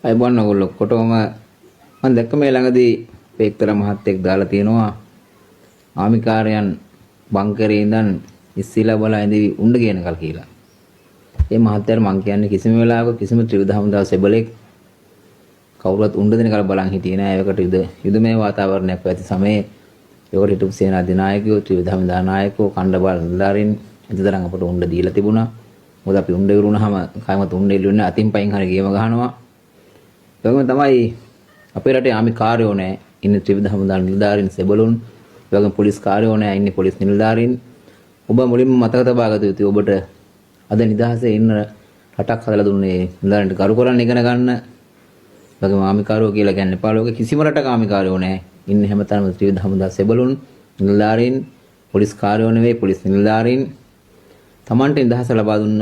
අයබෝන් ඔයගොල්ලෝ කොටවම මම දැක්ක මේ ළඟදී පේක්තර මහත්තයෙක් දාලා තියෙනවා ආමිකාරයන් බංකරේ ඉඳන් ඉස්සිලා බලා ඉඳි උණ්ඩ කියනකල් කියලා. ඒ මහත්තයාට මං කියන්නේ කිසිම වෙලාවක කිසිම ත්‍රිවිධ හමුදා සෙබලෙක් කවුරුත් උණ්ඩ දෙනකල් බලන් හිටියේ නෑ. ඒකට යුදමය වාතාවරණයක් පැවති සමයේ ඒකට හිටපු සේනා අධිනායකයෝ ත්‍රිවිධ හමුදා නායකයෝ කණ්ඩ බල නිලධාරීන් එතතරම් අපට උණ්ඩ දීලා තිබුණා. මොකද අපි උණ්ඩ ඉවරුනහම කයමත් උණ්ඩ එල්ලුන්නේ අතින් පයින් හරි ගේම ගහනවා. ඒකම තමයි අපේ රටේ ආමි කාර්යෝ නැහැ ඉන්නේ ත්‍රිවිධ හමුදා නිලධාරීන් සෙබළුන් ඒ වගේම පොලිස් කාර්යෝ නැහැ ඉන්නේ පොලිස් නිලධාරීන් ඔබ මුලින්ම මතක තබා ගත යුතුයි ඔබට අද නිදහසේ ඉන්න රටක් හදලා දුන්නේ නිලධාරීන්ට කරු කරන්න ඉගෙන ගන්න ඒ වගේම ආමි කාර්යෝ කියලා කියන්නේ එපා ලෝකේ කිසිම රටක ආමි කාර්යෝ නැහැ ඉන්නේ හැමතැනම ත්‍රිවිධ හමුදා සෙබළුන් නිලධාරීන් පොලිස් කාර්යෝ නෙවෙයි පොලිස් නිලධාරීන් Tamante නිදහස ලබා දුන්න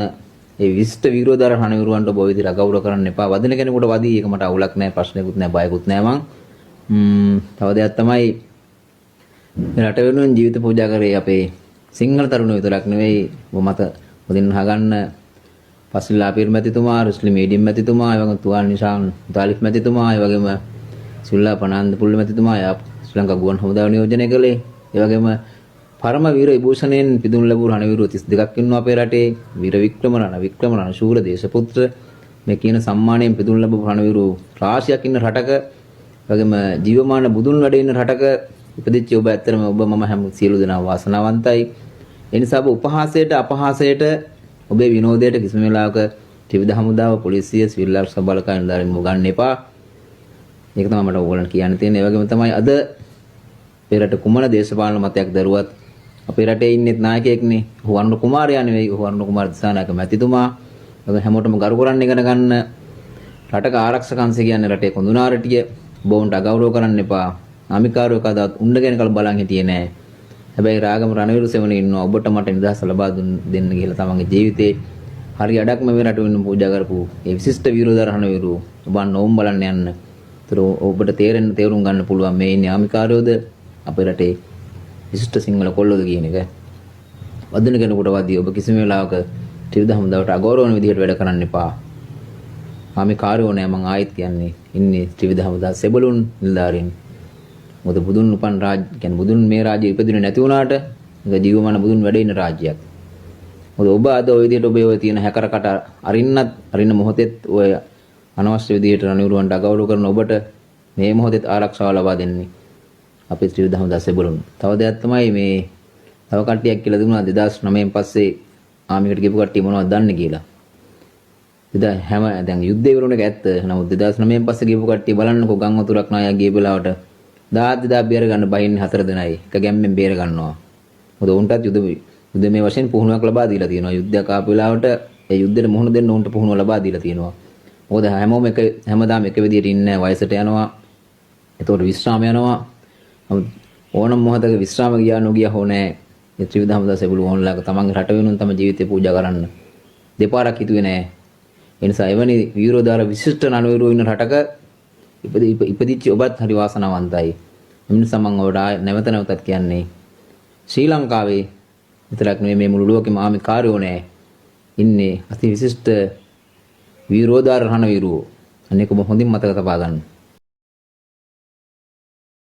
ඒ විශිෂ්ට විරෝධාර රණවිරුවන්ට ඔබ විදිහට අගෞරව කරන්න එපා. වදින කෙනෙකුට වදී ඒක මට අවුලක් නැහැ, ප්‍රශ්නයක්වත් නැහැ, බයකුත් නැහැ මං. තව දෙයක් තමයි මේ රට වෙනුවෙන් ජීවිත පූජා කරේ අපේ සිංහල තරුණයෝ විතරක් නෙවෙයි. ඔබ මත මුදින් අහගන්න පස්ලිලා පීර් මැතිතුමා, රුස්ලි මීඩියම් මැතිතුමා, ඒ වගේම තුවාල් නිශාන් තාලිෆ් මැතිතුමා, ඒ වගේම සුල්ලා පනන්ද පුල්ල මැතිතුමා ශ්‍රී ලංකා ගුවන් හමුදාව නියෝජනය කළේ. ඒ වගේම පරම වීර විභූෂණයෙන් පිදුම් ලැබූ රණවිරු 32ක් ඉන්නවා අපේ රටේ. වීර වික්‍රම රණ ශූර දේශපුත්‍ර මේ කියන සම්මානයෙන් පිදුම් ලැබූ රණවිරු රාශියක් ඉන්න රටක වගේම ජීවමාන බුදුන් වැඩ ඉන්න රටක ඉපදිච්ච ඔබ ඇත්තටම ඔබ මම හැම සියලු දෙනා වාසනාවන්තයි. ඒ නිසා ඔබ උපහාසයට අපහාසයට ඔබේ විනෝදයට කිසිම වෙලාවක ත්‍රිවිධ හමුදාව පොලිසිය සිවිල් ආරක්ෂක බලකාය නිලධාරීන් ගන්න එපා. ඒක තමයි මට ඕගොල්ලන්ට කියන්න තියෙන්නේ. ඒ වගේම තමයි අද අපේ රට කුමන දේශපාලන මතයක් දරුවත් අපේ රටේ ඉන්නේ නායකයෙක්නේ. වරුණ කුමාරයා නෙවෙයි. වරුණ කුමාර දිසානායක මැතිතුමා. ඔබ හැමෝටම ගරු කරන්න ඉගෙන ගන්න. රටක ආරක්ෂක අංශය කියන්නේ රටේ කොඳුනාරටිය. බොවුන්ට අගෞරව කරන්න එපා. ආමිකාරයෝ කවදාවත් උණ්ඩගෙන කල බලන් හිටියේ නෑ. හැබැයි රාගම රණවිරු සෙවණේ ඉන්නවා. ඔබට මට නිදහස ලබා දෙන්න කියලා තමන්ගේ ජීවිතේ හරි අඩක්ම මේ රට වෙනුම් පූජා කරපු ඒ විශිෂ්ට විරෝධ රණවිරු ඔබන් නොවුම් බලන්න යන්න. ඒතර ඔබට තේරුම් ගන්න පුළුවන් මේ ඉන්නේ ආමිකාරයෝද අපේ රටේ විශිෂ්ට සිංහල කොල්ලෝද කියන එක. වදින කෙනෙකුට වදී ඔබ කිසිම වෙලාවක ත්‍රිවිධ හමුදාවට අගෞරව වෙන විදිහට වැඩ කරන්න එපා. ආමි කාර්යෝ නෑ මං ආයෙත් කියන්නේ ඉන්නේ ත්‍රිවිධ හමුදා සෙබළුන් නිලධාරීන්. මොකද බුදුන් උපන් කියන්නේ බුදුන් මේ රාජ්‍ය ඉපදුනේ නැති වුණාට ඒක ජීවමාන බුදුන් වැඩ ඉන්න රාජ්‍යයක්. මොකද ඔබ අද ওই විදිහට ඔබේ ඔය තියෙන හැකරකට අරින්න මොහොතෙත් ඔය අනවශ්‍ය විදිහට රණවිරුවන්ට අගෞරව කරන ඔබට මේ මොහොතෙත් ආරක්ෂාව ලබා දෙන්නේ අපේ ත්‍රිවිධ හමුදා සෙබළුන්. තව දෙයක් තමයි මේ තව කට්ටියක් කියලා දුන්නා 2009න් පස්සේ ආමිකට ගිහපු කට්ටිය මොනවද දන්නේ කියලා. දැන් යුද්ධය ඉවරුණ එක ඇත්ත. නමුත් 2009න් පස්සේ ගිහපු කට්ටිය බලන්නකෝ ගම් වතුරක් නායක් ගිය වෙලාවට 10,000 බේර ගන්න බහින්නේ 4 දෙනයි. එක ගැම්මෙන් බේර ගන්නවා. මොකද උන්ටත් යුද මේ වශයෙන් පුහුණුවක් ලබා දීලා තියෙනවා. යුද්ධයක් ආපු වෙලාවට ඒ යුද්ධෙට මුහුණ දෙන්න උන්ට පුහුණුව ලබා දීලා තියෙනවා. මොකද හැමදාම එක විදියට ඉන්නේ වයසට යනවා. එතකොට විශ්‍රාම යනවා. ඕනම මොහොතක විශ්‍රාම ගියා නොගියා හොනේ මේ ත්‍රිවිධ හමුදා සෙබළු ඕන්ලාක තමන්ගේ රට වෙනුවෙන් තම ජීවිතේ පූජා කරන්න දෙපාරක් හිතුවේ නෑ. ඒ නිසා එවැනි විරෝධාර විශිෂ්ට රණවිරුවෝ ඉන්න රටක ඉපදිච්ච ඔබත් හරි වාසනාවන්තයි. එම නිසා මම ඔබට නැවත නැවතත් කියන්නේ ශ්‍රී ලංකාවේ විතරක් නෙමෙයි මේ මුළු ලෝකෙම ආමි කාර්යෝ නෑ ඉන්නේ අති විශිෂ්ට විරෝධාර රණවිරුවෝ. අනේක ඔබ හොඳින් මතක තබා ගන්න.